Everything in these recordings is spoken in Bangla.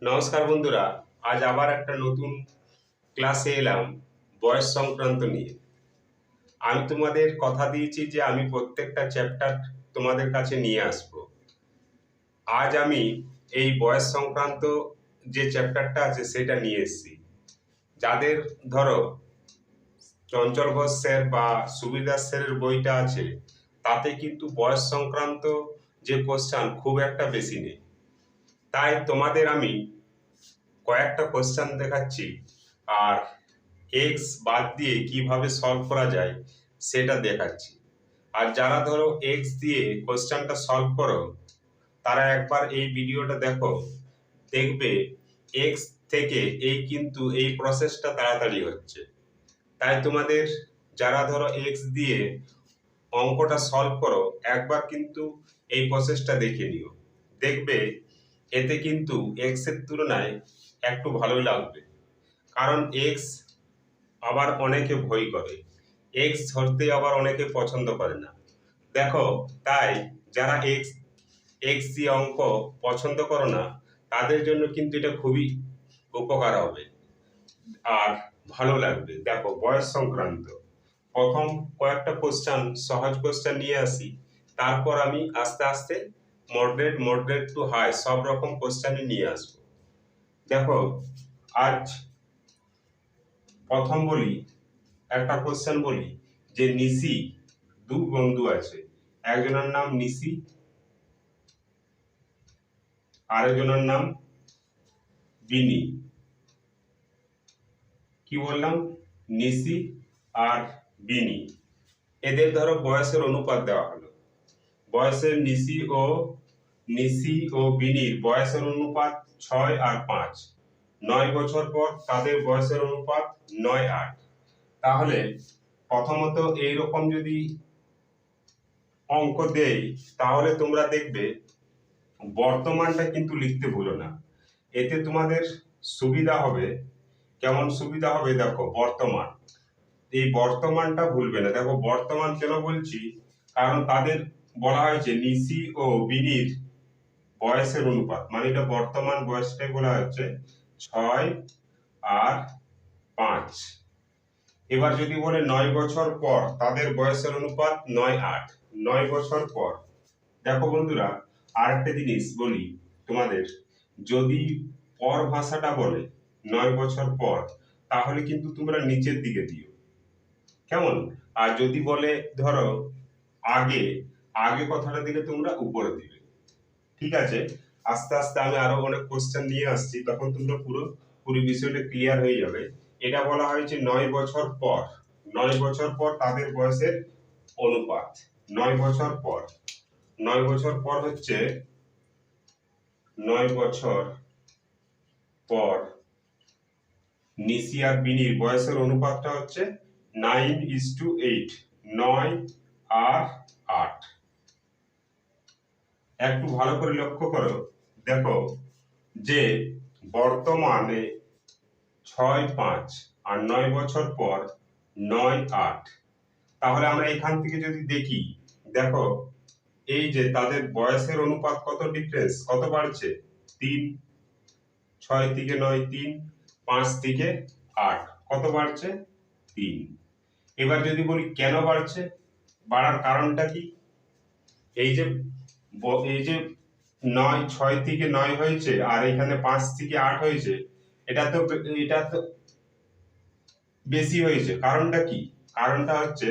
নমস্কার বন্ধুরা, আজ আবার একটা নতুন ক্লাসে এলাম বয়স সংক্রান্ত নিয়ে। আমি তোমাদের কথা দিয়েছি যে আমি প্রত্যেকটা চ্যাপ্টার তোমাদের কাছে নিয়ে আসব। আজ আমি এই বয়স সংক্রান্ত যে চ্যাপ্টারটা আছে সেটা নিয়ে এসেছি। যাদের ধরো চঞ্চল ঘোষ স্যার বা সুবিদাস স্যারের বইটা আছে, তাতে কিন্তু বয়স সংক্রান্ত যে কোশ্চান খুব একটা বেশি নেই। তাই তোমাদের আমি কয়েকটা কোশ্চান দেখাচ্ছি, আর এক্স বাদ দিয়ে কিভাবে সলভ করা যায় সেটা দেখাচ্ছি। আর যারা ধরো এক্স দিয়ে কোশ্চেনটা সলভ করো, তারা একবার এই ভিডিওটা দেখো, দেখবে এক্স থেকে এই প্রসেসটা তাড়াতাড়ি হচ্ছে। তাই তোমাদের যারা ধরো এক্স দিয়ে অঙ্কটা সলভ করো, একবার কিন্তু এই প্রসেসটা দেখে নিও, দেখবে এতে কিন্তু এক্স এর তুলনায় একটু ভালোই লাগবে। কারণ এক্স আবার অনেকে ভয় করে, এক্স ধরতে আবার অনেকে পছন্দ করে না। দেখো, তাই যারা এক্স এক্স দিয়ে অঙ্ক পছন্দ করো না, তাদের জন্য কিন্তু এটা খুবই উপকার হবে আর ভালো লাগবে। দেখো, বয়স সংক্রান্ত প্রথম কয়েকটা কোশ্চেন, সহজ কোশ্চেন নিয়ে আসি, তারপর আমি আস্তে আস্তে মডারেট মডারেট টু হাই সব রকম কোশ্চেনই নিয়ে আসবো। দেখো, আজ প্রথম বলি, একটা কোশ্চেন বলি যে নিশি দু বন্ধু আছে, একজনের নাম নিশি, আরেকজনের নাম বিনি। কি বললাম? নিশি আর বিনি। এদের ধরো বয়সের অনুপাত দেওয়া হলো। বয়সের নিশি ও বিনির বয়সের অনুপাত 6 আর 5। 9 বছর পর তাদের বয়সের অনুপাত 9:8। তাহলে প্রথমত এইরকম যদি অঙ্ক দেই, তাহলে তোমরা দেখবে বর্তমানটা কিন্তু লিখতে ভুলো না, এতে তোমাদের সুবিধা হবে। কেমন সুবিধা হবে? দেখো, বর্তমান, এই বর্তমানটা ভুলবে না। দেখো, বর্তমান কেন বলছি, কারণ তাদের বলা হয়েছে নিশি ও বিনির বয়সের অনুপাত, মানে এটা বর্তমান বয়সটাই বলা হচ্ছে 6 আর 5। এবার যদি বলে 9 বছর পর তাদের বয়সের অনুপাত 9:8, 9 বছর পর। দেখো বন্ধুরা, আরেকটা জিনিস বলি তোমাদের, যদি পর ভাষাটা বলে 9 বছর পর, তাহলে কিন্তু তোমরা নিচের দিকে দিও, কেমন? আর যদি বলে ধরো আগে, আগে কথাটা দিলে তোমরা উপরে দিবে। ঠিক আছে? আস্তে আস্তে আমি আরো অনেক কোশ্চেন নিয়ে আসছি, তখন তোমরা পুরো বিষয়টা ক্লিয়ার হয়ে যাবে। এটা বলা হয়েছে 9 বছর পর, 9 বছর পর তাদের বয়সের অনুপাত। 9 বছর পর, 9 বছর পর হচ্ছে 9 বছর পর নিশি আর বিনির বয়সের অনুপাতটা হচ্ছে 9:8, 9 আর 8। একটু ভালো করে লক্ষ্য করো, দেখো যে বর্তমানে 6:5 আর 9 বছর পর 9:8। তাহলে আমরা এখান থেকে যদি দেখি, দেখো এই যে তাদের বয়সের অনুপাত কত ডিফারেন্স, কত বাড়ছে? 3। 6 থেকে 9 3, 5 থেকে 8, কত বাড়ছে? 3। এবার যদি বলি কেন বাড়ছে, বাড়ার কারণটা কি? এই যে এই যে 9, 6 থেকে 9 হয়েছে আর এখানে 5 থেকে 8 হয়েছে, এটা তো বেশি হয়েছে। কারণটা কি? কারণটা হচ্ছে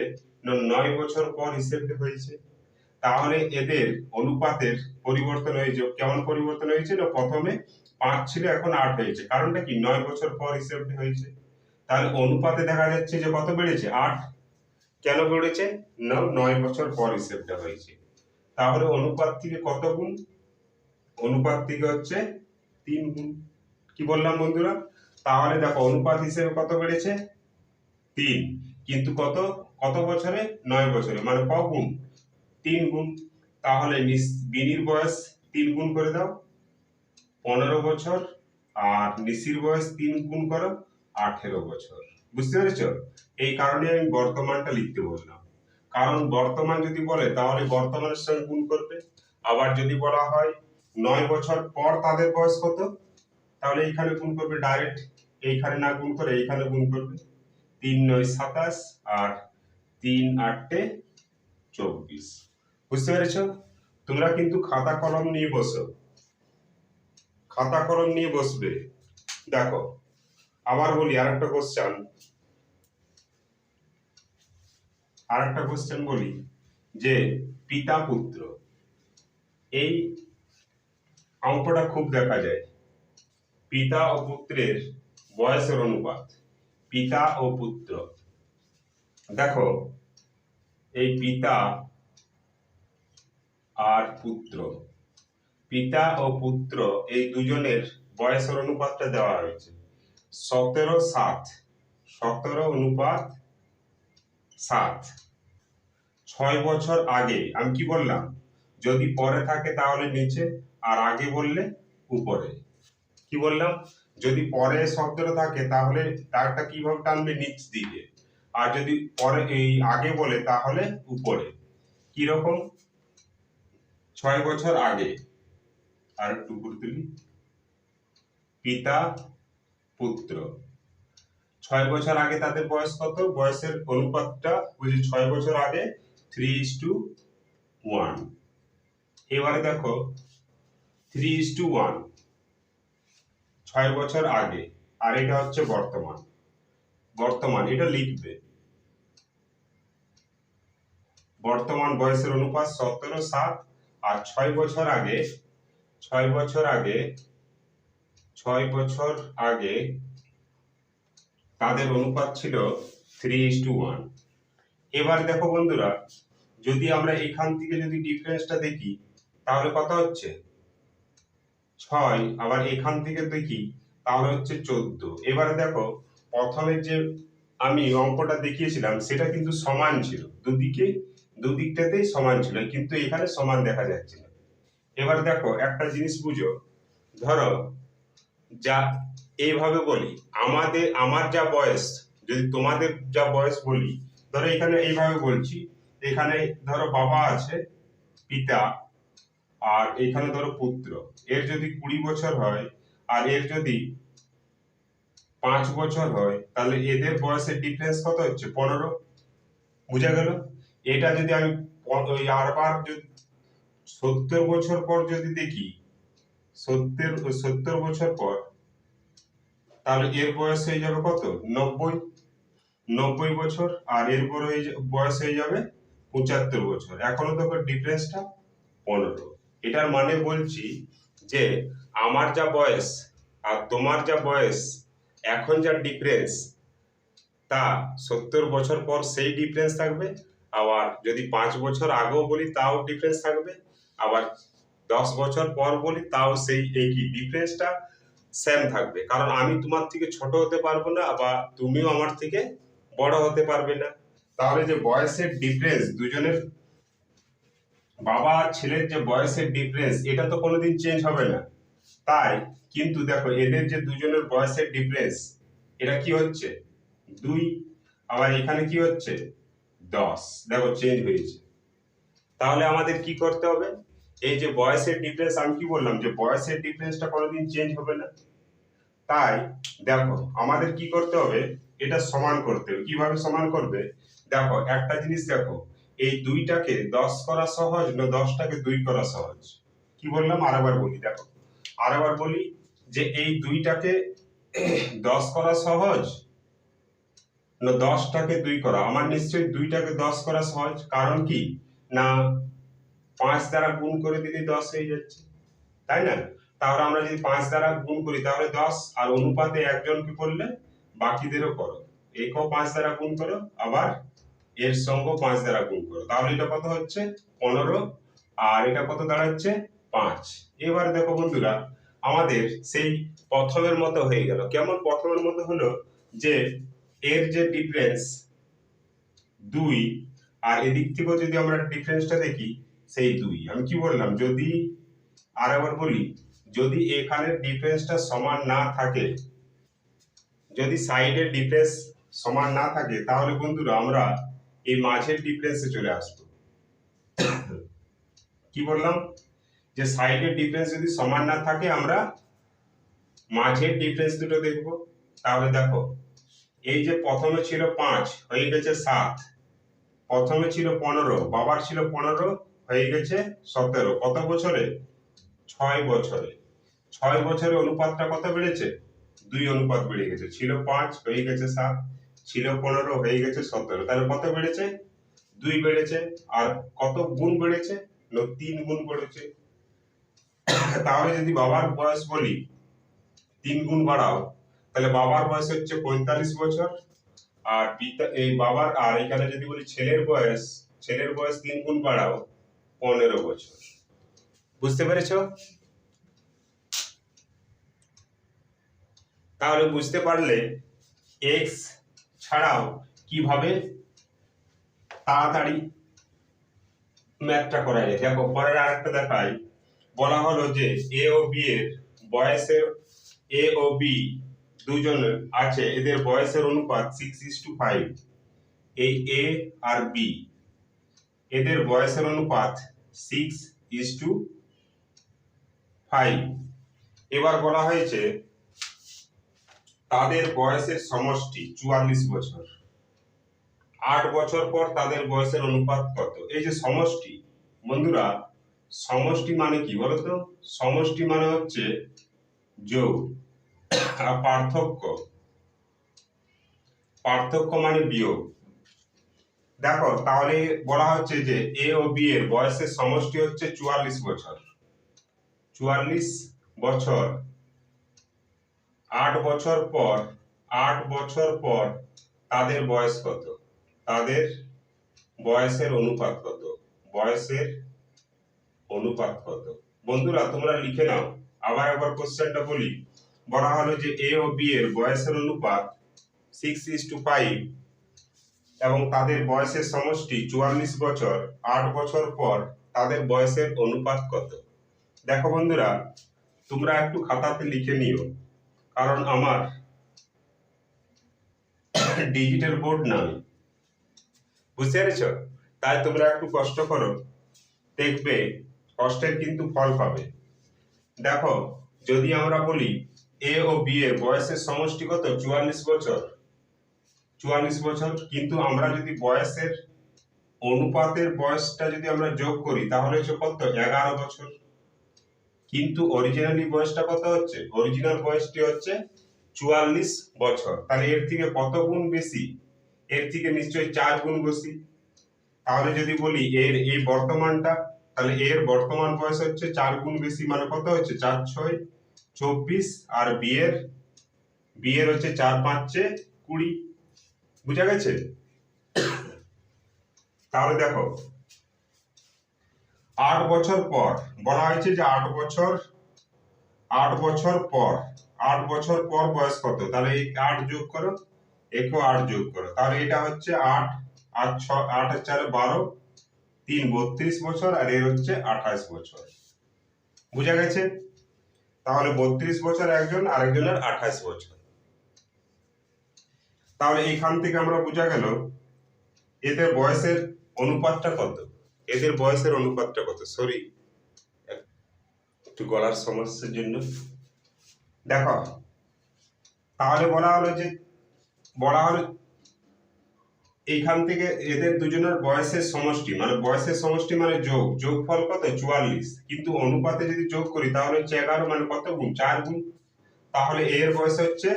9 বছর পর হিসেবে হয়েছে। তাহলে এদের অনুপাতের পরিবর্তন হয়েছে। কেমন পরিবর্তন হয়েছে? না, প্রথমে 5 ছিল, এখন 8 হয়েছে। কারণটা কি? 9 বছর পর হিসেবে হয়েছে। তাহলে অনুপাতে দেখা যাচ্ছে যে কত বেড়েছে? 8। কেন বেড়েছে? না, 9 বছর পর হিসেবটা হয়েছে। তাহলে অনুপাত থেকে কত গুণ? অনুপাত থেকে হচ্ছে 3 গুণ। কি বললাম বন্ধুরা? তাহলে দেখো, অনুপাত হিসেবে কত বেড়েছে? 3। কিন্তু কত কত বছরে? 9 বছরে, মানে ক গুণ? 3 গুণ। তাহলে বিনির বয়স 3 গুণ করে দাও, 15 বছর, আর নিশির বয়স 3 গুণ করো, 18 বছর। বুঝতে পেরেছো? এই কারণে আমি বর্তমানটা লিখতে বললাম। কারণ বর্তমান যদি বলে, তাহলে বর্তমানের সঙ্গে গুণ করবে। আবার যদি বলা হয় 9 বছর পর তাদের বয়স কত, তাহলে এইখানে গুণ করবে ডাইরেক্ট, এইখানে না গুণ করে এইখানে গুণ করবে। 3 9 27 আর 3 8 24। বুঝতে পেরেছো? তোমরা কিন্তু খাতা কলম নিয়ে বসো, খাতা কলম নিয়ে বসবে। দেখো আবার বলি আরেকটা কোশ্চেন বলি যে পিতা পুত্র, এই অঙ্কটা খুব দেখা যায়। পিতা ও পুত্রের বয়সের অনুপাত, পিতা ও পুত্র। দেখো এই পিতা আর পুত্র, পিতা ও পুত্র এই দুজনের বয়সের অনুপাতটা দেওয়া হয়েছে 17:7, 17:7। 6 বছর আগে আমি কি বললাম, যদি পরে থাকে তাহলে নিচে, আর আগে বললে উপরে। কি বললাম, যদি পরে শব্দটা থাকে তাহলে তারটা কিভাবে টানবে, নিচ দিকে, আর যদি পরে এই আগে বলে তাহলে উপরে। কি রকম, 6 বছর আগে, আর একটু উপরে তুলি, পিতা পুত্র 6 বছর আগে তাদের বয়স কত, বয়সের অনুপাতটা বুঝি 6 বছর আগে 3:1। এবারে দেখো 3:1, 6 বছর আগে, আর এটা হচ্ছে বর্তমান, বর্তমান এটা লিখবে। বর্তমান বয়সের অনুপাত 17:7, আর 6 বছর আগে, 6 বছর আগে, 6 বছর আগে তাদের অনুপাত ছিল 3:1। এবার দেখো বন্ধুরা, যদি আমরা এখান থেকে যদি ডিফারেন্সটা দেখি তাহলে কত হচ্ছে 6, আবার এখান থেকে দেখি তাহলে হচ্ছে 14। এবারে দেখো প্রথমে যে আমি অঙ্কটা দেখিয়েছিলাম সেটা কিন্তু সমান ছিল, দুদিকটাতেই সমান ছিল, কিন্তু এখানে সমান দেখা যাচ্ছে না। এবার দেখো একটা জিনিস বুঝো, ধরো যা এইভাবে বলি, আমার যা বয়স, যদি তোমাদের যা বয়স বলি, ধরো এখানে এইভাবে বলছি, এখানে ধরো বাবা আছে, পিতা, আর এখানে ধরো পুত্র। এর যদি 20 বছর হয় আর এর যদি 5 বছর হয়, তাহলে এদের বয়সের ডিফারেন্স কত হচ্ছে, 15। বুঝা গেল? এটা যদি আমি আরবার 70 বছর পর যদি দেখি, 70 বছর পর, তাহলে এর বয়স হয়ে যাবে কত, 90 বছর, আর এর বয়স হয়ে যাবে 75 বছর। এখনো তো ডিফারেন্সটা 15। এটার মানে বলছি যে আমার যা বয়স আর তোমার যা বয়স, এখন যা ডিফারেন্স, তা 70 বছর পর সেই ডিফারেন্স থাকবে। আবার যদি 5 বছর আগেও বলি তাও ডিফারেন্স থাকবে, আবার 10 বছর পর বলি তাও সেই একই ডিফারেন্সটা সেম থাকবে। কারণ আমি তোমার থেকে ছোট হতে পারবো না, বা তুমিও আমার থেকে বড় হতে পারবে না। তাহলে যে বয়সের ডিফারেন্স, দুজনের বাবা আর ছেলের যে বয়সের ডিফারেন্স, এটা তো কোনোদিন চেঞ্জ হবে না। তাই কিন্তু দেখো এদের যে দুজনের বয়সের ডিফারেন্স, এটা কি হচ্ছে 2, আবার এখানে কি হচ্ছে 10। দেখো চেঞ্জ হয়েছে। তাহলে আমাদের কি করতে হবে, এই যে বয়সের ডিফারেন্স, আমি কি বললাম যে বয়সের ডিফারেন্সটা কোনোদিন চেঞ্জ হবে না। তাই দেখো আমাদের কি করতে হবে, এটা সমান করতে হবে। কিভাবে সমান করবে, দেখো একটা জিনিস দেখো, এই 2টাকে 10 করা সহজ না 10টাকে 2 করা সহজ? কি বললাম আরেকবার বলি, দেখো আরেকবার বলি যে এই 2টাকে 10 করা সহজ না 10টাকে 2 করা? আমার নিশ্চয়ই 2টাকে 10 করা সহজ। কারণ কি না, 5 দ্বারা গুণ করে দিলে 10 হয়ে যাচ্ছে, তাই না? তাহলে আমরা যদি 5 দ্বারা গুণ করি তাহলে 10, আর অনুপাতে একজনকে করলে বাকিদেরও করো, একেও 5 দ্বারা গুণ করো, আবার এর সঙ্গেও 5 দ্বারা গুণ করো, তাহলে এটা কত হচ্ছে 15, আর এটা কত দাঁড়াচ্ছে 5। এবার দেখো বন্ধুরা, আমাদের সেই প্রথমের মতো হয়ে গেল। কেমন প্রথমের মতো হলো, যে এর যে ডিফারেন্স 2, আর এদিক থেকেও যদি আমরা ডিফারেন্সটা দেখি সেই 2। আমি কি বললাম, যদি আরেকবার বলি, যদি এখানে ডিফারেন্সটা সমান না থাকে, যদি সাইডের ডিফারেন্স সমান না থাকে, তাহলে বন্ধুরা আমরা এই মাঝের ডিফারেন্সে চলে আসবো। কি বললাম, যে সাইডের ডিফারেন্স যদি সমান না থাকে আমরা মাঝের ডিফারেন্স দুটো দেখবো। তাহলে দেখো, এই যে প্রথমে ছিল 5 হয়ে গেছে 7, প্রথমে ছিল 15 বাবার ছিল 15 হয়ে গেছে 17, কত বছরে? 6 বছরে। 6 বছরে অনুপাতটা কত বেড়েছে? 2 অনুপাত বেড়ে গেছে। ছিল 5 হয়ে গেছে 7, ছিল 15 হয়ে গেছে 17, তাহলে কত বেড়েছে? 2 বেড়েছে। আর কত গুণ বেড়েছে? 3 গুণ বেড়েছে। তাহলে যদি বাবার বয়স বলি 3 গুণ বাড়াও, তাহলে বাবার বয়স হচ্ছে 45 বছর, আর এই বাবার, আর এখানে যদি বলি ছেলের বয়স 3 গুণ বাড়াও 15 বছর। বুঝতে পেরেছো? তাহলে বুঝতে পারলে এক্স ছাড়াও কিভাবে তাড়াতাড়ি ম্যাথটা করা যায়। দেখো পরের আরেকটা দেখাই। বলা হলো যে এ ও বি এর বয়সের, এ ও বি দুজন আছে, এদের বয়সের অনুপাত 6:5। এই এ আর বি এদের বয়সের অনুপাত 6:5। এবার বলা হয়েছে তাদের বয়সের সমষ্টি 44 বছর। 8 বছর পর তাদের বয়সের অনুপাত কত? এই যে সমষ্টি, বন্ধুরা সমষ্টি মানে কি বলতো? সমষ্টি মানে হচ্ছে যোগ, আর পার্থক্য মানে বিয়োগ। দেখো তাহলে বলা হচ্ছে যে এ ও বি এর বয়সের সমষ্টি হচ্ছে 44 বছর। 44 বছর, 8 বছর পর, 8 বছর পর তাদের বয়স কত? তাদের বয়সের অনুপাত কত? বয়সের অনুপাত কত? বন্ধুরা তোমরা লিখে নাও। আবার একবার কোশ্চেনটা বলি। বলা হলো যে এ ও বি এর বয়সের অনুপাত 6:5 এবং তাদের বয়সের সমষ্টি 44 বছর। 8 বছর পর তাদের বয়সের অনুপাত কত? দেখো বন্ধুরা, তোমরা একটু খাতাতে লিখে নিও, কারণ আমার ডিজিটাল বোর্ড নাই। বুঝতে পেরেছ? তাই তোমরা একটু কষ্ট করো, দেখবে কষ্টের কিন্তু ফল পাবে। দেখো যদি আমরা বলি এ ও বি এর বয়সের সমষ্টি কত? 44 বছর। 44 বছর, কিন্তু আমরা যদি বয়সের অনুপাতের বয়সটা যদি আমরা যোগ করি তাহলে হচ্ছে কত? 11 বছর। কিন্তু অরিজিনালি বয়সটা কত হচ্ছে? অরিজিনাল বয়সটি হচ্ছে 44 বছর। তাহলে এর থেকে কত গুণ বেশি? এর থেকে নিশ্চয়ই 4 গুণ বেশি। তাহলে যদি বলি এর এই বর্তমানটা, তাহলে এর বর্তমান বয়স হচ্ছে 4 গুণ বেশি, মানে কত হচ্ছে? 4 6 24, আর বি এর হচ্ছে 4 5 20। বুঝা গেছে? তাহলে দেখো 8 বছর পর বলা হয়েছে যে 8 বছর পর, 8 বছর পর বয়স কত? তাহলে এই 8 যোগ করো, একেও 8 যোগ করো, তাহলে এটা হচ্ছে 8 8 6 8 আর 4 12, 3 32 বছর, আর এর হচ্ছে 28 বছর। বুঝা গেছে? তাহলে 32 বছর একজন, আরেকজনের 28 বছর। তাহলে এইখান থেকে আমরা বোঝা গেল এদের বয়সের অনুপাতটা কত। এদের বয়সের অনুপাতটা কত? সরি, একটু গলার সমস্যার জন্য। দেখো তাহলে বলা হলো এইখান থেকে এদের দুজনের বয়সের সমষ্টি, মানে যোগফল কত? 44। কিন্তু অনুপাতে যদি যোগ করি তাহলে হচ্ছে 11, মানে কত গুণ? 4 গুণ। তাহলে এর বয়স হচ্ছে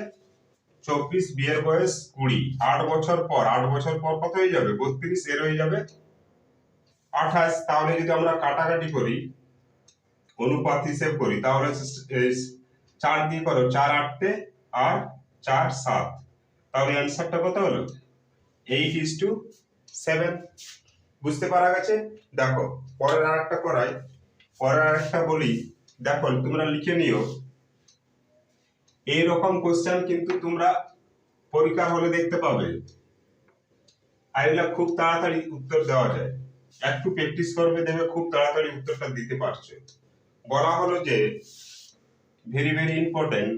24, বি এর বয়স 20। 8 বছর পর কত হয়ে যাবে? 32, এর হয়ে যাবে 28। তাহলে যদি আমরা কাটাকাটি করি, অনুপাত হিসেব করি, তাহলে 4 দিয়ে করো, 4 8 আর 4 7, তাহলে অ্যান্সারটা কত হলো? 8:7। বুঝতে পারা গেছে? দেখো পরের আরেকটা বলি। দেখো তোমরা লিখে নিও, এইরকম কোশ্চেন কিন্তু তোমরা পরীক্ষা হলে দেখতে পাবে, আর এগুলা খুব তাড়াতাড়ি উত্তর দেওয়া যায়। একটু প্র্যাকটিস করবে, দেখবে খুব তাড়াতাড়ি উত্তরটা দিতে পারছো। বলা হলো যে ভেরি ভেরি ইম্পর্টেন্ট,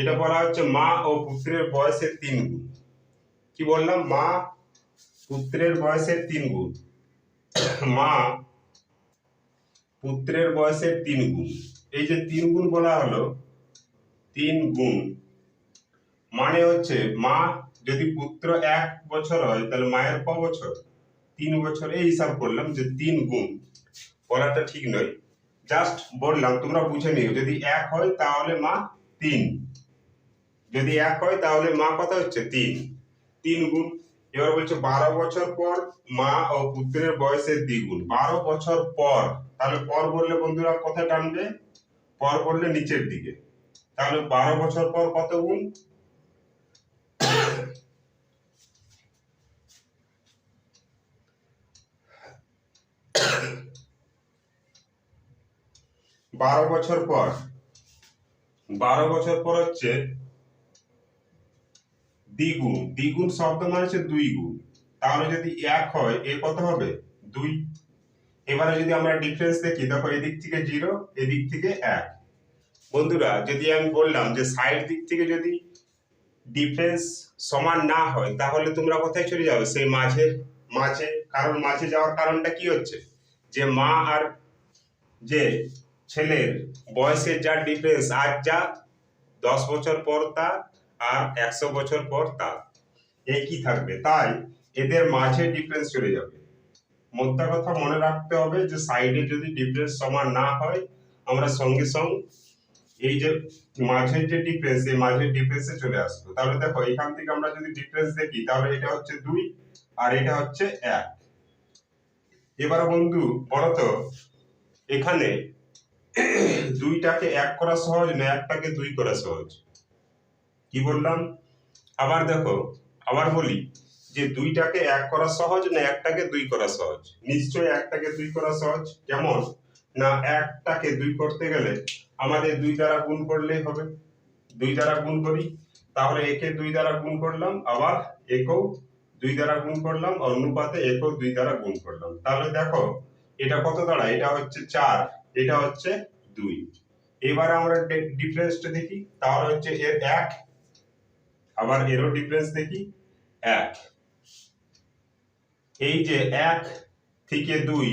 এটা বলা হচ্ছে মা ও পুত্রের বয়সের 3 গুণ। কি বললাম? মা পুত্রের বয়সের 3 গুণ। মা পুত্রের বয়সের 3 গুণ। এই যে 3 গুণ বলা হলো, 3 গুণ মানে হচ্ছে মা যদি পুত্র 1 বছর হয় তাহলে মায়ের ক বছর, 3 বছর। এই হিসাব করলাম যে 3 গুণ, বলাটা ঠিক নয়, জাস্ট বললাম, তোমরা বুঝে নিও। যদি 1 হয় তাহলে মা 3, যদি 1 হয় তাহলে মা কত হচ্ছে 3 গুণ। এবার বলছে 12 বছর পর মা ও পুত্রের বয়সের দ্বিগুণ। 12 বছর পর, তাহলে পর বললে বন্ধুরা কোথায় টানবে, পর বললে নিচের দিকে। তাহলে 12 বছর পর কত গুণ, 12 বছর পর, 12 বছর পর হচ্ছে দ্বিগুণ। দ্বিগুণ শব্দ মানে হচ্ছে 2 গুণ। তাহলে যদি 1 হয় এ কত হবে 2। এবারে যদি আমরা ডিফারেন্স দেখি, দেখো এদিক থেকে 0, এদিক থেকে 1। বন্ধুরা যদি আমি বললাম যে সাইড দিক থেকে যদি ডিফারেন্স সমান না হয় তাহলে তোমরা কোথায় চলে যাবে, সেই মাঝে। কারণ মাঝে যাওয়ার কারণটা কি হচ্ছে, যে মা আর যে ছেলের বয়সের যা ডিফারেন্স, আজ যা 10 বছর পর তা, আর 100 বছর পর তা একই থাকবে, তাই এদের মাঝে ডিফারেন্স চলে যাবে। মোদ্দা কথা মনে রাখতে হবে যে সাইডে যদি ডিফারেন্স সমান না হয় আমরা সঙ্গে সঙ্গে এই যে মাঝের যে ডিফারেন্স, এই মাঝের ডিফারেন্সে চলে আসবে। তাহলে দেখো এখান থেকে আমরা যদি ডিফারেন্স দেখি তাহলে এটা হচ্ছে 2 আর এটা হচ্ছে 1। এবার বন্ধু বলো তো এখানে 2টাকে 1 করা সহজ না 1টাকে 2 করা সহজ, কি বললাম? আবার দেখো, আবার বলি যে 2টাকে 1 করা সহজ না 1টাকে 2 করা সহজ? নিশ্চয়ই 1টাকে 2 করা সহজ। কেমন না, 1টাকে 2 করতে গেলে আমাদের 2 দ্বারা গুণ করলেই হবে। 2 দ্বারা গুণ করি, তাহলে একে 2 দ্বারা গুণ করলাম, আবার একেও 2 দ্বারা গুণ করলাম, অনুপাতে একেও 2 দ্বারা গুণ করলাম। তাহলে দেখো এটা কত দাঁড়ায়, এটা হচ্ছে 4, এটা হচ্ছে 2। এবার আমরা ডিফারেন্সটা দেখি, তাহলে হচ্ছে এর 1, আবার এরও ডিফারেন্স দেখি 1। এই যে 1 থেকে 2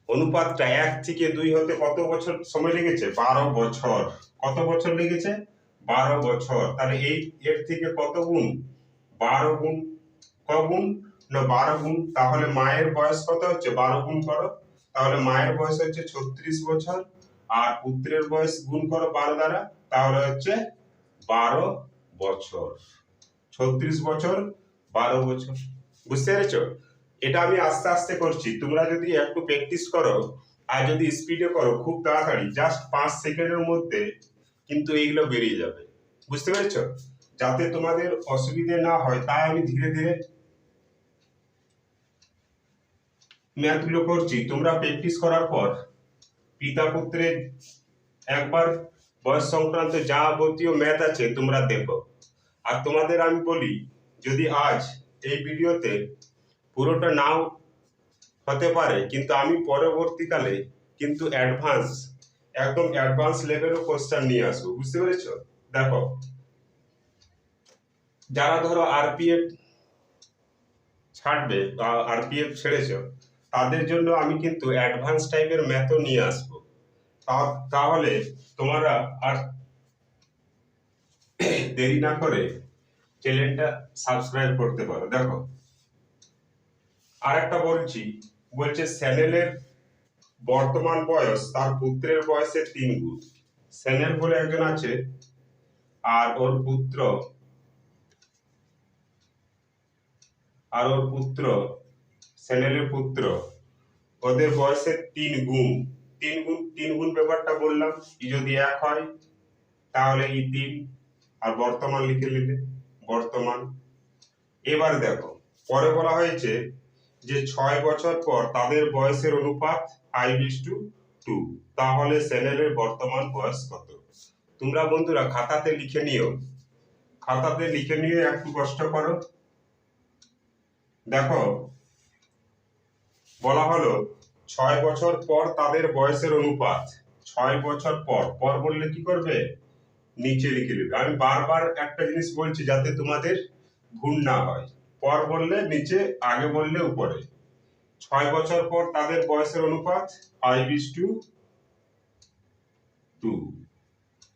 অনুপাতটা 1 থেকে 2 হতে কত বছর সময় লেগেছে, 12 বছর। কত বছর লেগেছে, 12 বছর। তাহলে এই এর থেকে কত গুণ, 12 গুণ। ক গুণ না 12 গুণ। তাহলে মায়ের বয়স কত হচ্ছে, 12 গুণ করো, তাহলে মায়ের বয়স হচ্ছে 36 বছর, আর পুত্রের বয়স গুণ করো 12 দ্বারা, তাহলে হচ্ছে 12 বছর। 36 বছর, 12 বছর। বুঝতে পেরেছো? এটা আমি আস্তে আস্তে করছি, তোমরা যদি একটু প্র্যাকটিস করো আর যদি স্পিডে করো খুব তাড়াতাড়ি, জাস্ট 5 সেকেন্ডের মধ্যে কিন্তু এইগুলো বেরিয়ে যাবে। বুঝতে পেরেছো? যাতে তোমাদের অসুবিধে না হয় তাই আমি ধীরে ধীরে ম্যাথগুলো করছি। তোমরা প্র্যাকটিস করার পর পিতা পুত্রের একবার বয়স সংক্রান্ত যাবতীয় ম্যাথ আছে তোমরা দেখো। আর তোমাদের আমি বলি, যদি আজ এই ভিডিওতে পুরোটা নাও হতে পারে, কিন্তু আমি পরবর্তীকালে কিন্তু একদম অ্যাডভান্স লেভেলের কোশ্চেন নিয়ে আসবো। বুঝতে পেরেছো? দেখো যারা ধরো আরপিএফ ছাড়বে বা আরপিএফ ছেড়েছো, তাদের জন্য আমি কিন্তু অ্যাডভান্স টাইপের ম্যাথও নিয়ে আসবো। তাহলে তোমরা আর দেরি না করে চ্যানেলটা সাবস্ক্রাইব করতে পারো। দেখো আর একটা বলছে স্যানেলের বর্তমান বয়স তার পুত্রের বয়সের 3 গুণ। স্যানেল বলে একজন আছে, আর ওর পুত্র স্যানেলের পুত্র, ওদের বয়সের 3 গুণ। 3 গুণ ব্যাপারটা বললাম, ই যদি 1 হয় তাহলে ই 3, আর বর্তমান লিখে নিলে বর্তমান। এবার দেখো পরে বলা হয়েছে যে 6 বছর পর তাদের বয়সের অনুপাত 5:2, তাহলে স্যানেলের বর্তমান বয়স কত? তোমরা বন্ধুরা খাতাতে লিখে নিও, একটু কষ্ট করো। দেখো বলা হলো 6 বছর পর তাদের বয়সের অনুপাত। 6 বছর পর বললে কি করবে, নিচে লিখে নেবে। আমি বারবার একটা জিনিস বলছি যাতে তোমাদের ভুল না হয়, পর বললে নিচে, আগে বললে উপরে। 6 বছর পর তাদের বয়সের অনুপাত 5:2।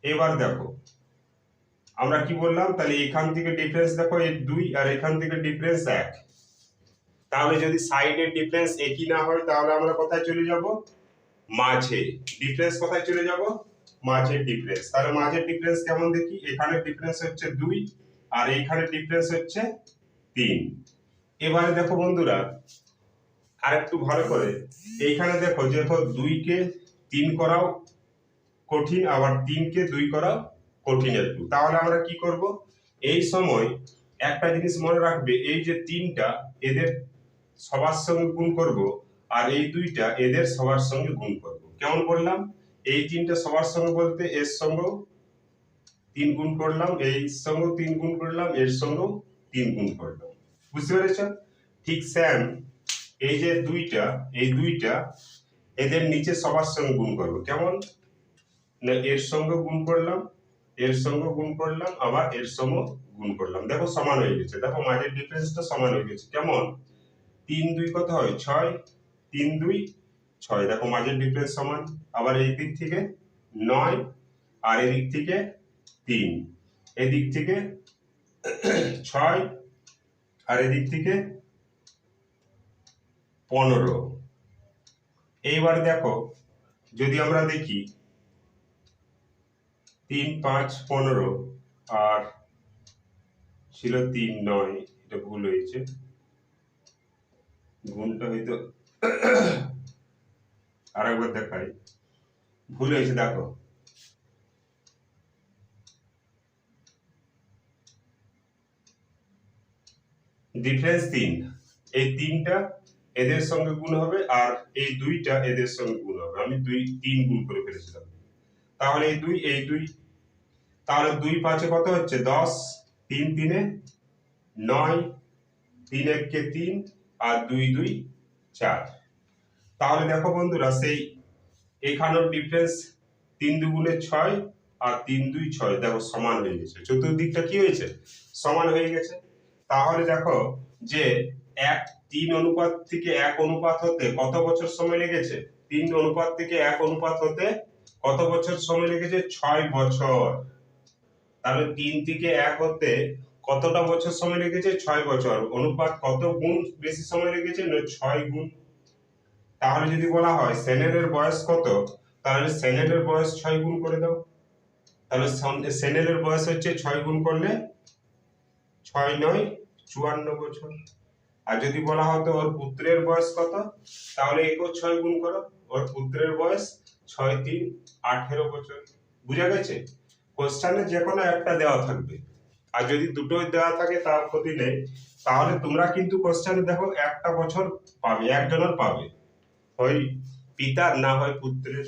এবার দেখো আমরা কি বললাম, তাহলে এখান থেকে ডিফারেন্স দেখো এই 2 আর এখান থেকে ডিফারেন্স 1। তাহলে যদি সাইডের ডিফারেন্স একই না হয় তাহলে আমরা কোথায় চলে যাব, মাঝে। ডিফারেন্স কোথায় চলে যাব, মাঝের ডিফারেন্স। তাহলে মাঝের ডিফারেন্স কেমন দেখি, এখানে ডিফারেন্স হচ্ছে 2 আর এইখানে ডিফারেন্স হচ্ছে 3। এবারে দেখো বন্ধুরা আরেকটু ভালো করে এইখানে দেখো, দেখো 2 কে 3 করাও কঠিন, আবার 3 কে 2 করাও কঠিন একটু। তাহলে আমরা কি করব, এই সময় একটা জিনিস মনে রাখবে, এই যে 3টা এদের সবার সঙ্গে গুণ করব, আর এই 2টা এদের সবার সঙ্গে গুণ করব। কেমন করলাম, এই 3টা সবার সঙ্গে বলতে এর সঙ্গেও 3 গুণ করলাম, এই সঙ্গেও 3 গুণ করলাম, এর সঙ্গেও 3 গুণ করলাম। বুঝতে পেরেছ? ঠিক সেম এই যে 2টা, এই 2টা এদের নিচে সবার সঙ্গে গুণ করব। কেমন না, এর সঙ্গে গুণ করলাম, এর সঙ্গে গুণ করলাম, আবার এর সঙ্গে গুণ করলাম। দেখো সমান হয়ে গেছে, দেখো মাঝের ডিফারেন্সটা সমান হয়ে গেছে। কেমন, 3 2 কত হয় 6, 3 2 6। দেখো মাঝের ডিফারেন্স সমান। আবার এই দিক থেকে 9 আর এই দিক থেকে 3, এই দিক থেকে 6 আর এই দিক থেকে 15। এইবার দেখো যদি আমরা দেখি 3 5 15 আর ছিল 3 9, এটা ভুল হয়েছে, গুণটা হয়তো আরেকবার দেখাই, ভুল হয়েছে। দেখো ডিফারেন্স 3, এই 3টা এদের সঙ্গে গুণ হবে আর এই 2টা এদের সঙ্গে গুণ হবে। আমি 3 গুণ করে ফেলেছিলাম। তাহলে এই 2 এই 2, তাহলে 2 5 কত হচ্ছে 10, 3 3 9, 3 1 3 আর 2 2 4। তাহলে দেখো বন্ধুরা সেই এখানেও ডিফারেন্স 3 দুগুণে 6 আর 3 2 6, দেখো সমান হয়ে গেছে। চতুর্দিকটা কি হয়েছে, সমান হয়ে গেছে। তাহলে দেখো যে 3 অনুপাত থেকে 1 অনুপাত হতে কত বছর সময় লেগেছে, 3 অনুপাত থেকে 1 অনুপাত হতে কত বছর সময় লেগেছে, 6 বছর। তাহলে 3 থেকে 1 হতে কতটা বছর সময় লেগেছে, 6 বছর। অনুপাত কত গুণ বেশি সময় লেগেছে, না 6 গুণ। তাহলে যদি বলা হয় স্যানেলের বয়স কত, তাহলে স্যানেলের বয়স 6 গুণ করে দাও। তাহলে স্যানেলের বয়স হচ্ছে 6 গুণ করলে 6 9 54 বছর। আর যদি বলা হতো ওর পুত্রের বয়স কত, তাহলে একেও 6 গুণ করো, ওর পুত্রের বয়স 6 3 18 বছর। বুঝা গেছে? কোশ্চেনে যে কোনো একটা দেওয়া থাকবে, আর যদি দুটোই দেওয়া থাকে তার ক্ষতি নেই। তাহলে তোমরা কিন্তু কোশ্চেনে দেখো একটা বছর পাবে, একজনের পাবে, হয় পিতার না হয় পুত্রের।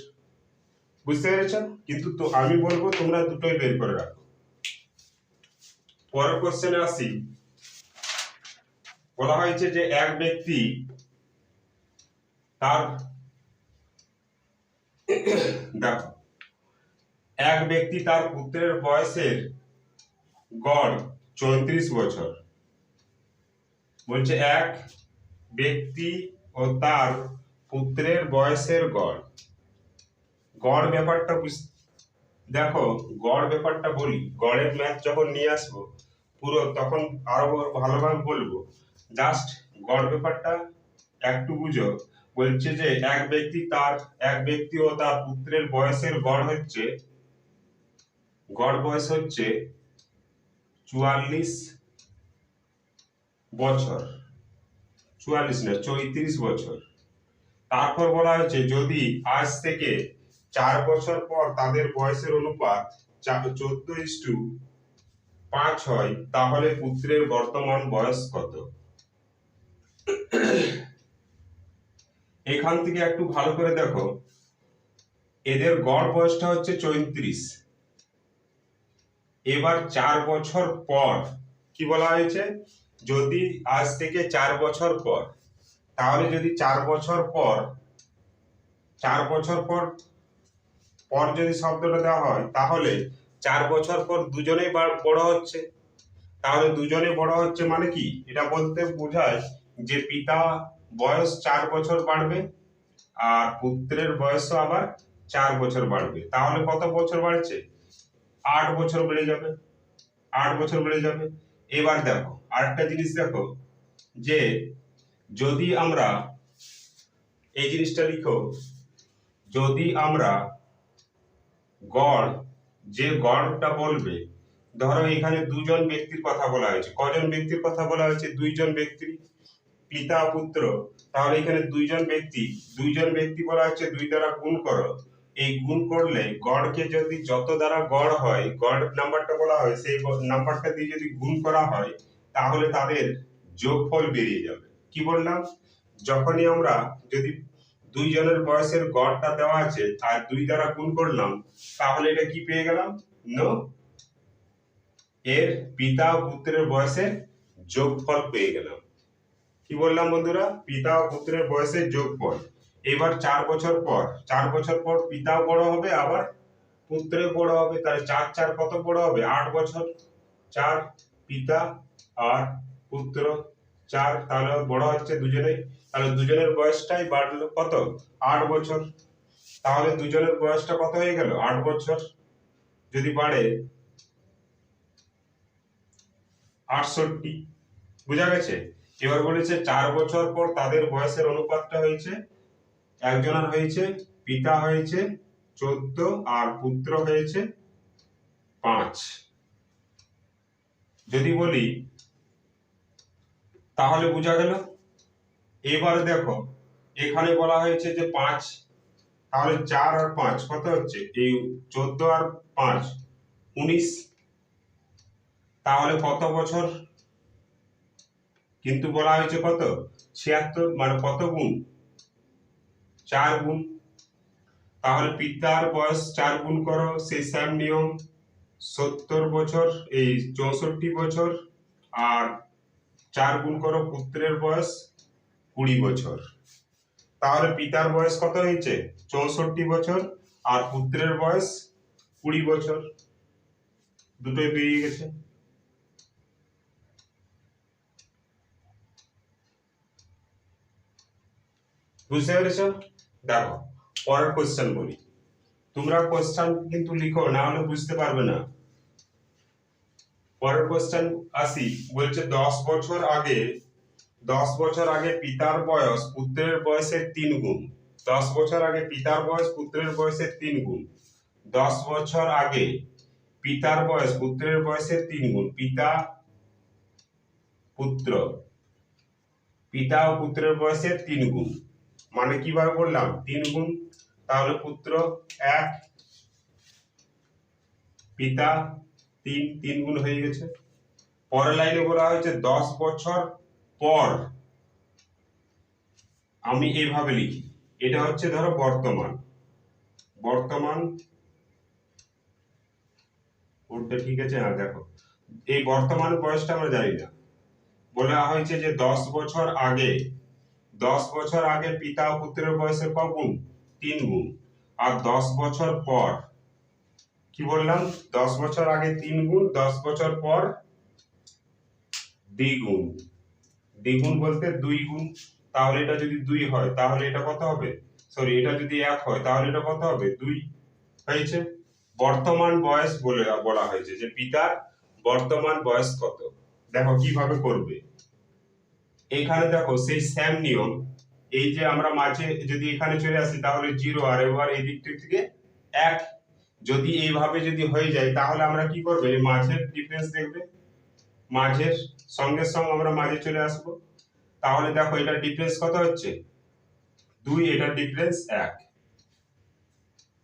বুঝতে পেরেছ? কিন্তু তো আমি বলবো তোমরা দুটোই বের করে রাখো। পরের কোশ্চেনে আসি। বলা হয়েছে যে এক ব্যক্তি তার দেখো এক ব্যক্তি তার পুত্রের বয়সের গড় 34 বছর। বলছে এক ব্যক্তি ও তার পুত্রের বয়সের গড়। গড় ব্যাপারটা দেখো গড় ব্যাপারটা বলি, গড়ের ম্যাথ যখন নিয়ে আসবো পুরো তখন আরো ভালোভাবে বলবো। জাস্ট গড় ব্যাপারটা একটু বুঝো। বলছে যে এক ব্যক্তি ও তার পুত্রের বয়সের গড় বয়স হচ্ছে 44 বছর, 44 না 34 বছর। তারপর বলা হয়েছে যদি আজ থেকে 4 বছর পর তাদের বয়সের অনুপাত 14:5 হয়, তাহলে পুত্রের বর্তমান বয়স কত। এখান থেকে একটু ভালো করে দেখো, এদের গড় বয়সটা হচ্ছে 34। এবার 4 বছর পর কি বলা হয়েছে, যদি আজ থেকে 4 বছর পর, তাহলে যদি 4 বছর পর যদি শব্দটা দেওয়া হয়, তাহলে 4 বছর পর দুজনেই বড় হচ্ছে। তাহলে দুজনে বড় হচ্ছে মানে কি, এটা বলতে বোঝায় যে পিতা বয়স 4 বছর বাড়বে আর পুত্রের বয়সও আবার 4 বছর বাড়বে। তাহলে কত বছর বাড়ছে, 8 বছর বেড়ে যাবে, 8 বছর বেড়ে যাবে। এবার দেখো আরেকটা জিনিস দেখো, যে যদি আমরা এই জিনিসটা লিখো, যদি আমরা গড়, যে গড়টা বলবে, ধরো এখানে দুজন ব্যক্তির কথা বলা হয়েছে, কজন ব্যক্তির কথা বলা হয়েছে? দুইজন ব্যক্তি, পিতা পুত্র। তাহলে এখানে দুইজন ব্যক্তি বলা হচ্ছে, 2 দ্বারা গুণ করো। এই গুণ করলে গড়কে যদি যত দ্বারা গড় হয়, গড় নাম্বারটা বলা হয়, সেই নাম্বারটা দিয়ে যদি গুণ করা হয় তাহলে তাদের যোগফল বেরিয়ে যাবে। কি বললাম? যখনই আমরা যদি দুইজনের বয়সের গড়টা দেওয়া আছে আর 2 দ্বারা গুণ করলাম, তাহলে এটা কি পেয়ে গেলাম? এর পিতা ও পুত্রের বয়সের যোগফল পেয়ে গেলাম। কি বললাম বন্ধুরা? পিতা ও পুত্রের বয়সের যোগফল। এবার 4 বছর পর পিতাও বড় হবে, আবার পুত্রেও বড় হবে। তাহলে 4 কত বড় হবে? 8 বছর। 4 পিতা আর পুত্র 4, তাহলে বড় হচ্ছে দুজনেই। তাহলে দুজনের বয়সটাই বাড়লো কত? 8 বছর। তাহলে দুজনের বয়সটা কত হয়ে গেল? 8 বছর। যদি বাড়ে 68। বুঝা গেছে? এবার বলেছে 4 বছর পর তাদের বয়সের অনুপাতটা হয়েছে, একজনের হয়েছে, পিতা হয়েছে 14 আর পুত্র হয়েছে 5। যদি বলি তাহলে বোঝা গেল। এবার দেখো এখানে বলা হয়েছে যে 5, তাহলে 4 আর 5 কত হচ্ছে? এই 14 আর 5 19। তাহলে কত বছর? কিন্তু বলা হয়েছে কত? 76, মানে কত গুণ? 4 গুণ। তাহলে পিতার বয়স 4 গুণ করো, সেই সেম নিয়ম, 70 বছর, এই 64 বছর, আর 4 গুণ করো পুত্রের বয়স 20 বছর। তাহলে পিতার বয়স কত হয়েছে? 64 বছর, আর পুত্রের বয়স 20 বছর। দুটোই বেরিয়ে গেছে। বুঝতে পেরেছো? দেখো পরের কোশ্চেন বলি, তোমরা কোশ্চেন কিন্তু লিখো, না হলে বুঝতে পারবে না। পরের কোশ্চেন আসি, বলছে 10 বছর আগে পিতার বয়স পুত্রের বয়সের 3 গুণ। 10 বছর আগে পিতার বয়স পুত্রের বয়সের 3 গুণ। 10 বছর আগে পিতার বয়স পুত্রের বয়সের 3 গুণ। পিতা ও পুত্রের বয়সের 3 গুণ। মানে কিভাবে বললাম? 3 গুণ, তাহলে পুত্র 1, পিতা 3 গুণ হয়ে গেছে। পরের লাইনে বলা হয়েছে 10 বছর পর। আমি এইভাবে লিখি, এটা হচ্ছে ধরো বর্তমান, ওটা ঠিক আছে। আর দেখো এই বর্তমান বয়সটা আমরা জানি না, বলা হয়েছে যে 10 বছর আগে পিতা ও পুত্রের বয়সের ক গুণ? 3 গুণ। আর 10 বছর পর কি বললাম? 10 বছর আগে 3 গুণ, 10 বছর পর দ্বিগুণ। দ্বিগুণ বলতে 2 গুণ। তাহলে এটা যদি 2 হয় তাহলে এটা কত হবে? সরি, এটা যদি 1 হয় তাহলে এটা কত হবে? 2 হয়েছে। বর্তমান বয়স বলা হয়েছে যে পিতার বর্তমান বয়স কত। দেখো কিভাবে করবে। এখানে দেখো সেই সেম নিয়ম, এই যে আমরা মাঝে যদি এখানে চলে আসি তাহলে 0, আর এবার এই দিক থেকে 1। যদি এইভাবে যদি হয়ে যায় তাহলে আমরা কি করব? এই মাঝের ডিফারেন্স দেখবে, মাঝের সঙ্গে সঙ্গে আমরা মাঝে চলে আসব। তাহলে দেখো এটার ডিফারেন্স কত হচ্ছে? 2, এটার ডিফারেন্স 1।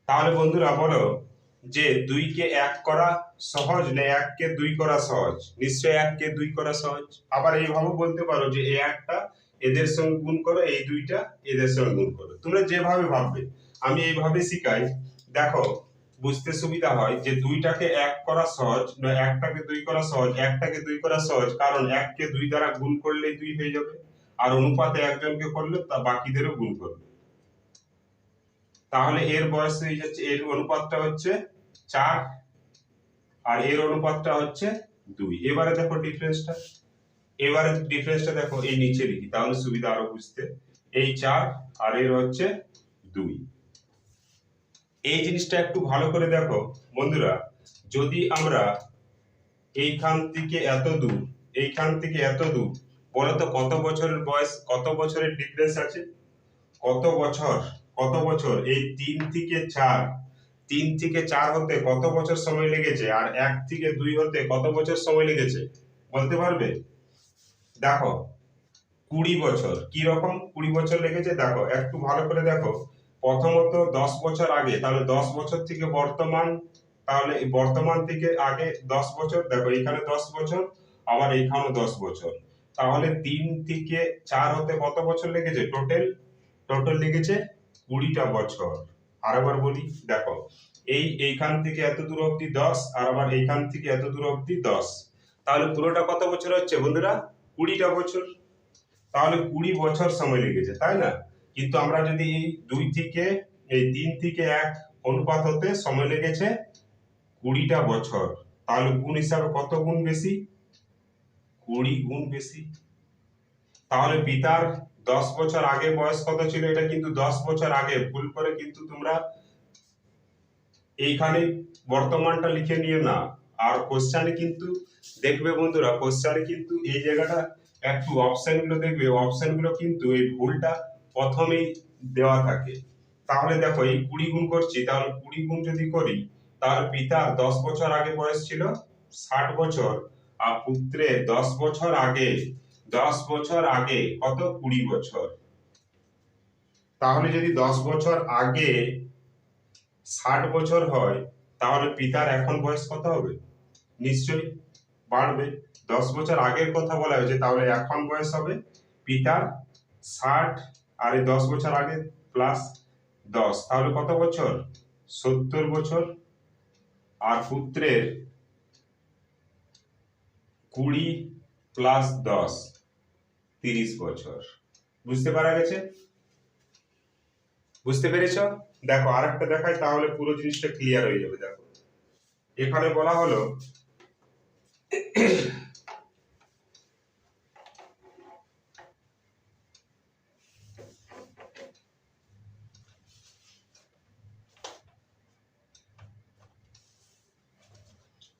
তাহলে বন্ধুরা বলো যে 2 কে 1 করা সহজ না 1 কে 2 করা সহজ? নিশ্চয়ই 1 কে 2 করা সহজ। আবার এইভাবে বলতে পারো যে এই 1টা এদের সঙ্গে গুণ করো, এই 2টা এদের সঙ্গে গুণ করো। তোমরা যেভাবে ভাববে, আমি এইভাবে শিখাই, দেখো বুঝতে সুবিধা হয় যে 2টাকে 1 করা সহজ না 1টাকে 2 করা সহজ। 1টাকে 2 করা সহজ কারণ 1 কে 2 দ্বারা গুণ করলেই 2 হয়ে যাবে, আর অনুপাতে একজনকে করলে তা বাকিদেরও গুণ করবে। তাহলে এর বয়স হয়ে যাচ্ছে, এর অনুপাতটা হচ্ছে 4 আর এর অনুপাতটা হচ্ছে 2। এবারে দেখো ডিফারেন্সটা দেখো, এই নিচে লিখি তাহলে সুবিধা আরো বুঝতে। এই 4 আর এর হচ্ছে 2। এই জিনিসটা একটু ভালো করে দেখো বন্ধুরা, যদি আমরা এইখান থেকে এত দূর, এইখান থেকে এত দূর, বলতো কত বছরের বয়স, কত বছরের ডিফারেন্স আছে? কত বছর, কত বছর? এই 3 থেকে 4 হতে কত বছর সময় লেগেছে, আর 1 থেকে 2 হতে কত বছর সময় লেগেছে বলতে পারবে? দেখো 20 বছর। কি রকম 20 বছর লেগেছে? দেখো একটু ভালো করে দেখো। প্রথমত 10 বছর আগে, তাহলে 10 বছর থেকে বর্তমান, তাহলে এই বর্তমান থেকে আগে 10 বছর, দেখো এখানে 10 বছর, আবার এইখানেও 10 বছর, তাহলে 3 থেকে 4 হতে কত বছর লেগেছে? টোটাল লেগেছে 20টা বছর। আরেকবার বলি, দেখো এইখান থেকে এত দূর অবধি 10, আর আবার এইখান থেকে এত দূর অবধি 10, তাহলে পুরোটা কত বছর হচ্ছে বন্ধুরা? 20টা বছর। তাহলে 20 বছর সময় লেগেছে, তাই না? কিন্তু আমরা যদি এই 3 থেকে 1 অনুপাত হতে সময় লেগেছে 20টা বছর, তাহলে গুণ হিসাবে কত গুণ বেশি? 20 গুণ বেশি। তাহলে পিতার 10 বছর আগে বয়স কত ছিল? এটা কিন্তু 10 বছর আগে, ভুল করে কিন্তু তোমরা এইখানে বর্তমানটা লিখে নিও না। আর কোশ্চেনে কিন্তু দেখবে বন্ধুরা, কোশ্চেনে কিন্তু এই জায়গাটা একটু অপশনগুলো দেখবে, অপশনগুলো কিন্তু এই ভুলটা প্রথমেই দেওয়া থাকে। তাহলে দেখো এই 20 গুণ করছি, তাহলে 20 গুণ যদি করি, তাহলে পিতার 10 বছর আগে বয়স ছিল 60 বছর, আর পুত্রের 10 বছর আগে, 10 বছর আগে কত? 20 বছর। তাহলে যদি 10 বছর আগে 60 বছর হয়, তাহলে পিতার এখন বয়স কত হবে? নিশ্চয়ই বাড়বে। 10 বছর আগের কথা বলা হয়েছে, তাহলে এখন বয়স হবে পিতার 60, আর এই 10 বছর আগে প্লাস 10, তাহলে কত বছর? 70 বছর। আর পুত্রের 20 প্লাস 10, 30 বছর। বুঝতে পারা গেছে? বুঝতে পেরেছ? দেখো আরেকটা দেখাই, তাহলে পুরো জিনিসটা ক্লিয়ার হয়ে যাবে। দেখো এখানে বলা হলো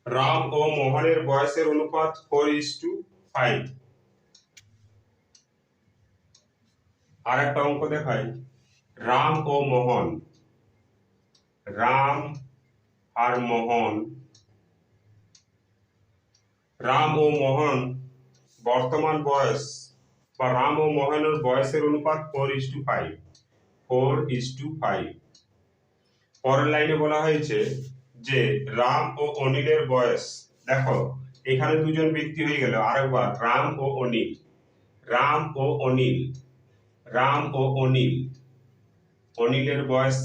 রাম ও মোহনের বয়সের অনুপাত 4:5। আর একটা অঙ্ক দেখাই, রাম ও মোহন, রাম আর মোহন, রাম ও মোহন বর্তমান বয়স বা রাম ও মোহনের বয়সের অনুপাত 4:5, 4:5। পরের লাইনে বলা হয়েছে যে রাম ও অনিলের বয়স, দেখো এখানে দুজন ব্যক্তি হয়ে গেল, আরেকবার রাম ও অনিল, রাম ও অনিল, রাম ও অনিল, অনিলের বয়স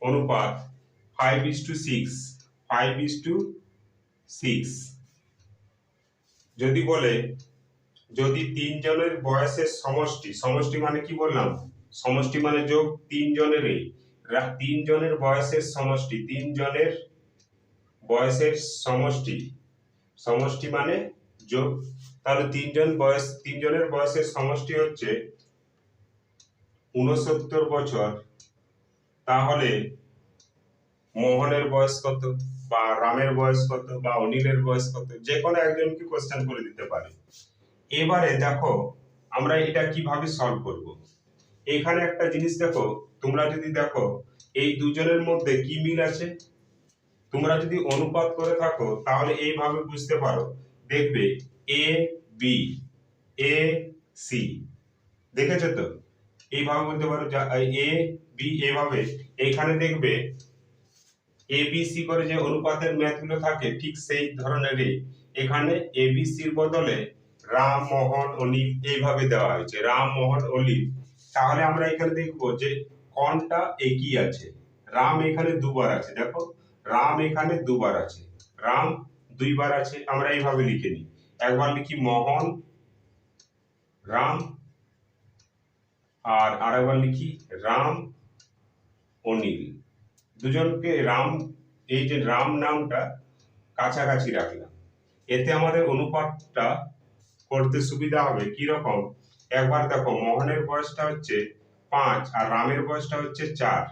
অনুপাত 5:6, 5:6। যদি বলে, যদি তিনজনের বয়সের সমষ্টি, সমষ্টি মানে কি বললাম? সমষ্টি মানে যোগ, তিনজনের বয়সের সমষ্টি, তিনজনের বয়সের সমষ্টি, সমষ্টি মানে যোগ, তাহলে তিনজনের বয়সের সমষ্টি হচ্ছে 69 বছর। তাহলে মোহনের বয়স কত, বা রামের বয়স কত, বা অনিলের বয়স কত, যে কোনো একজনকে কোশ্চেন করে দিতে পারে। এবারে দেখো আমরা এটা কিভাবে সলভ করব। এখানে একটা জিনিস দেখো, তোমরা যদি দেখো এই দুজনের মধ্যে কি মিল আছে, তোমরা যদি অনুপাত করে থাকো তাহলে এইভাবে বুঝতে পারো, দেখবে এ বি, এ সি, দেখেছো তো? এইভাবে বলতে পারো এ বি, এভাবে এখানে দেখবে এ বি সি করে যে অনুপাতের ম্যাথ গুলো থাকে, ঠিক সেই ধরনেরই এখানে এ বি সির বদলে রাম মোহন অনিল এইভাবে দেওয়া হয়েছে, রাম মোহন অনিল। তাহলে আমরা এখানে দেখবো যে কোনটা একই আছে। রাম এখানে দুবার আছে, দেখো রাম এখানে দুবার আছে, রাম দুইবার আছে, আমরা এইভাবে লিখে নিই। একবার লিখি মোহন রাম, আর আরেকবার লিখি রাম অনিল। দুজনকে রাম, এই যে রাম নামটা কাছাকাছি রাখলাম, এতে আমাদের অনুপাতটা করতে সুবিধা হবে। কি রকম? একবার দেখো মোহনের বয়সটা হচ্ছে 5 আর রামের বয়সটা হচ্ছে 4,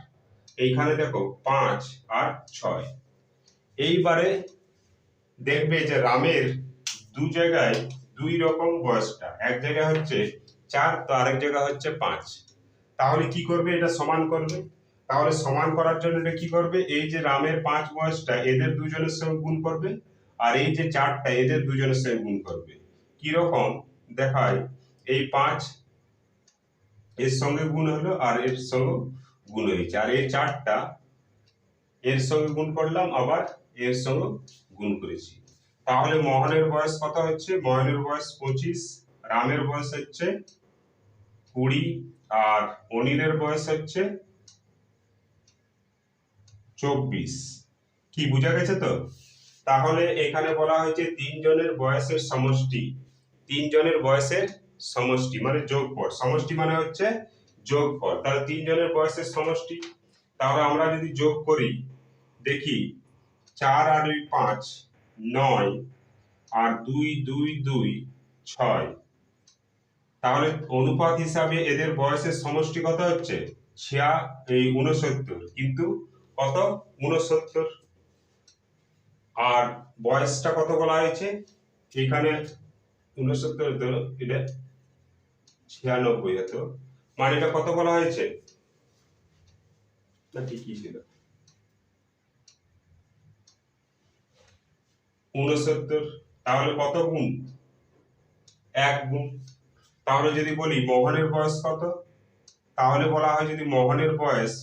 এইখানে দেখো 5 আর 6। এইবারে দেখবে যে রামের দু জায়গায় দুই রকম বয়সটা, এক জায়গায় হচ্ছে 4 তো আরেক জায়গা হচ্ছে 5। তাহলে কি করবে, এটা সমান করবে। তাহলে সমান করার জন্য এটা কি করবে, এই যে রামের 5 বয়সটা এদের দুজনের সঙ্গে গুণ করবে, আর এই যে 4টা এদের দুজনের সঙ্গে গুণ করবে। কি রকম দেখায়, এই 5 এর সঙ্গে গুণ হলো আর এর সঙ্গে গুণ হয়েছে, আর এই 4টা এর সঙ্গে গুণ করলাম, আবার এর সঙ্গে গুণ করেছি। তাহলে মোহনের বয়স কত হচ্ছে, মোহনের বয়স 25, রামের বয়স হচ্ছে 20, আর অনিলের বয়স হচ্ছে 24। কি বোঝা গেছে তো? তাহলে এখানে বলা হয়েছে তিনজনের বয়সের সমষ্টি, তিনজনের বয়সের সমষ্টি মানে যোগফল, সমষ্টি মানে হচ্ছে যোগফল। তাহলে তিনজনের বয়সের সমষ্টি, তাহলে আমরা যদি যোগ করি দেখি 4 আর 5 9, আর 2 2 2 6। তাহলে অনুপাত হিসাবে এদের বয়সের সমষ্টি কত হচ্ছে, 69, কিন্তু কত 69, আর বয়সটা কত বলা হয়েছে এখানে 69, এটা 96 হতো, মানে এটা কত বলা হয়েছে না, ঠিকই ছিল 69। তাহলে কত গুণ, 1 গুণ। তাহলে যদি বলি মোহনের বয়স কত, তাহলে বলা হয় যদি মোহনের বয়স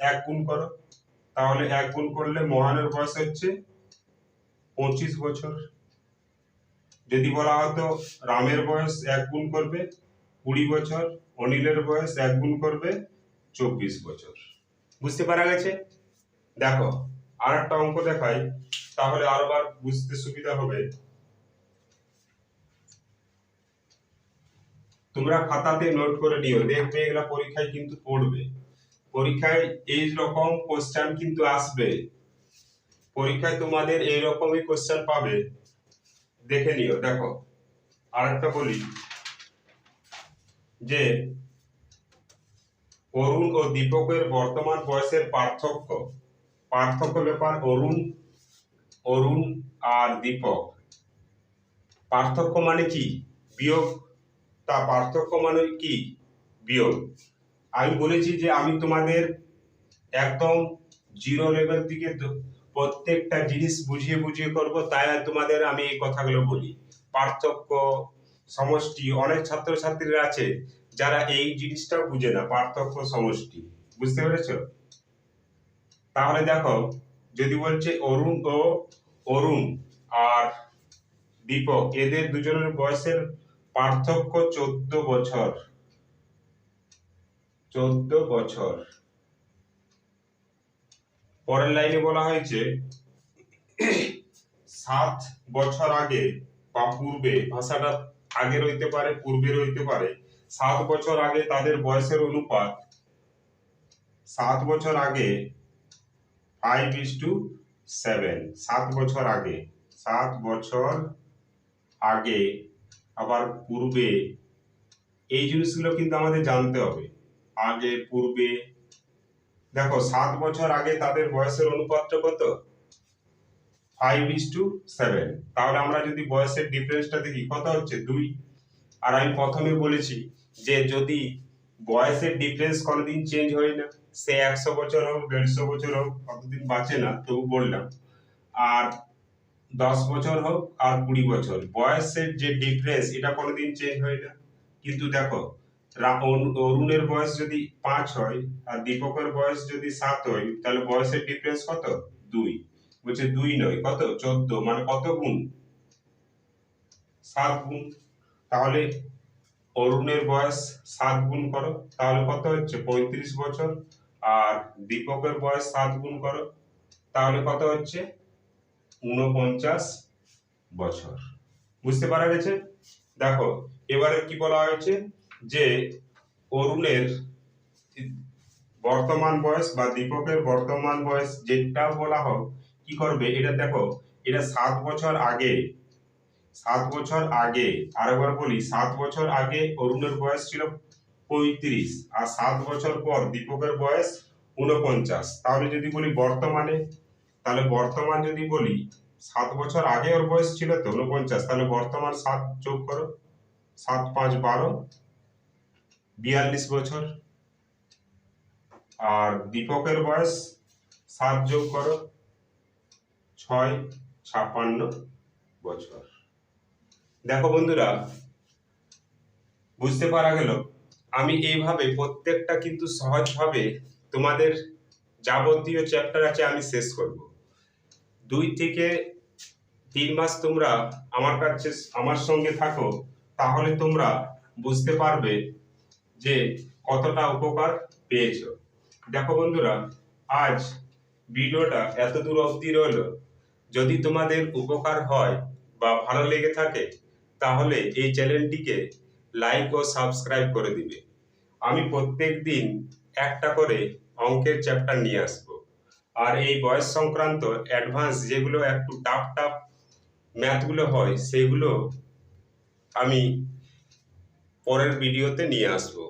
1 গুণ করো, তাহলে 1 গুণ করলে মোহনের বয়স হচ্ছে 25 বছর। যদি বলা হতো রামের বয়স 1 গুণ করবে 20 বছর, অনিলের বয়স 1 গুণ করবে 24 বছর। বুঝতে পারা গেছে? দেখো আর একটা অঙ্ক দেখাই, তাহলে আরবার বুঝতে সুবিধা হবে। তোমরা খাতাতে নোট করে নিও, দেখবে এগুলা পরীক্ষায় কিন্তু পড়বে, পরীক্ষায় এই রকম কোশ্চেন কিন্তু আসবে, পরীক্ষায় তোমাদের এই রকমই কোশ্চেন পাবে, দেখে নিও। দেখো আরেকটা বলি যে অরুণ ও দীপকের বর্তমান বয়সের পার্থক্য, পার্থক্য ব্যাপার, অরুণ আর দীপক, পার্থক্য মানে কি বিয়োগ, তা পার্থক্য মানে কি বিয়োগ। আমি বলেছি যে আমি তোমাদের একদম জিরো লেভেল থেকে প্রত্যেকটা জিনিস বুঝিয়ে বুঝিয়ে করব, তাই তোমাদের আমি এই কথাগুলো বলি। পার্থক্য, সমষ্টি, অনেক ছাত্রছাত্রীরা আছে যারা এই জিনিসটাও বুঝে না, পার্থক্য সমষ্টি, বুঝতে পেরেছো? তাহলে দেখো যদি বলছে অরুণ আর দীপক এদের দুজনের বয়সের পার্থক্য 14 বছর, 14 বছর। পরের লাইনে বলা হয়েছে 7 বছর আগে বা পূর্বে, ভাষাটা আগে রইতে পারে পূর্বে রইতে পারে, 7 বছর আগে তাদের বয়সের অনুপাত, 7 বছর আগে 5:7, 7 বছর আগে, 7 বছর আগে আবার পূর্বে, এই জিনিসগুলো কিন্তু আমাদের জানতে হবে, আগে পূর্বে। দেখো 7 বছর আগে তাদের বয়সের অনুপাতটা কত, 5:7। তাহলে আমরা যদি বয়সের ডিফারেন্সটা দেখি কত হচ্ছে 2। আর আমি প্রথমে বলেছি যে যদি বয়সের ডিফারেন্স কোনোদিন চেঞ্জ হয় না, সে 100 বছর হোক 150 বছর হোক, কতদিন বাঁচে না তবু বললাম, আর 10 বছর হোক আর 20 বছর, বয়সের যে ডিফারেন্স এটা কোনোদিন চেঞ্জ হয় না। কিন্তু দেখো অরুণের বয়স যদি 5 হয় আর দীপকের বয়স যদি 7 হয়, তাহলে বয়সের ডিফারেন্স কত 2, বলছে 2 নয় কত 14, মানে কত গুণ 7 গুণ। তাহলে অরুণের বয়স 7 গুণ করো, তাহলে কত হচ্ছে 35 বছর, আর দীপকের বয়স 7 গুণ করো, তাহলে কত হচ্ছে 49 বছর। বুঝতে পারা গেছে? দেখো এবারে কি বলা হয়েছে যে অরুণের বর্তমান বয়স বা দীপকের বর্তমান বয়স যেটা বলা হোক, কি করবে এটা দেখো, এটা 7 বছর আগে, 7 বছর আগে, আরেকবার বলি 7 বছর আগে অরুণের বয়স ছিল 35, আর 7 বছর পর দীপকের বয়স 49। তাহলে যদি বলি বর্তমানে, তাহলে বর্তমান যদি বলি 7 বছর আগে ওর বয়স ছিল তো 49, তাহলে বর্তমান 7 যোগ করো, 7 5 12, 42 বছর। আর দীপকের বয়স 7 যোগ করো, 6 56 বছর। দেখো বন্ধুরা, বুঝতে পারা গেল আমি এইভাবে প্রত্যেকটা কিন্তু সহজভাবে তোমাদের যাবতীয় চ্যাপ্টার আছে আমি শেষ করব। 2 থেকে 3 মাস তোমরা আমার সঙ্গে থাকো, তাহলে তোমরা বুঝতে পারবে যে কতটা উপকার পেয়েছো। দেখো বন্ধুরা, আজ ভিডিওটা এত দূর অবধি রইল। যদি তোমাদের উপকার হয় বা ভালো লেগে থাকে, তাহলে এই চ্যানেলটিকে লাইক ও সাবস্ক্রাইব করে দিবে। আমি প্রত্যেক দিন একটা করে অঙ্কের চ্যাপ্টার নিয়ে আসব। আর এই বয়স সংক্রান্ত অ্যাডভান্স যেগুলো একটু টাফ ম্যাথগুলো হয়, সেগুলো আমি পরের ভিডিওতে নিয়ে আসবো।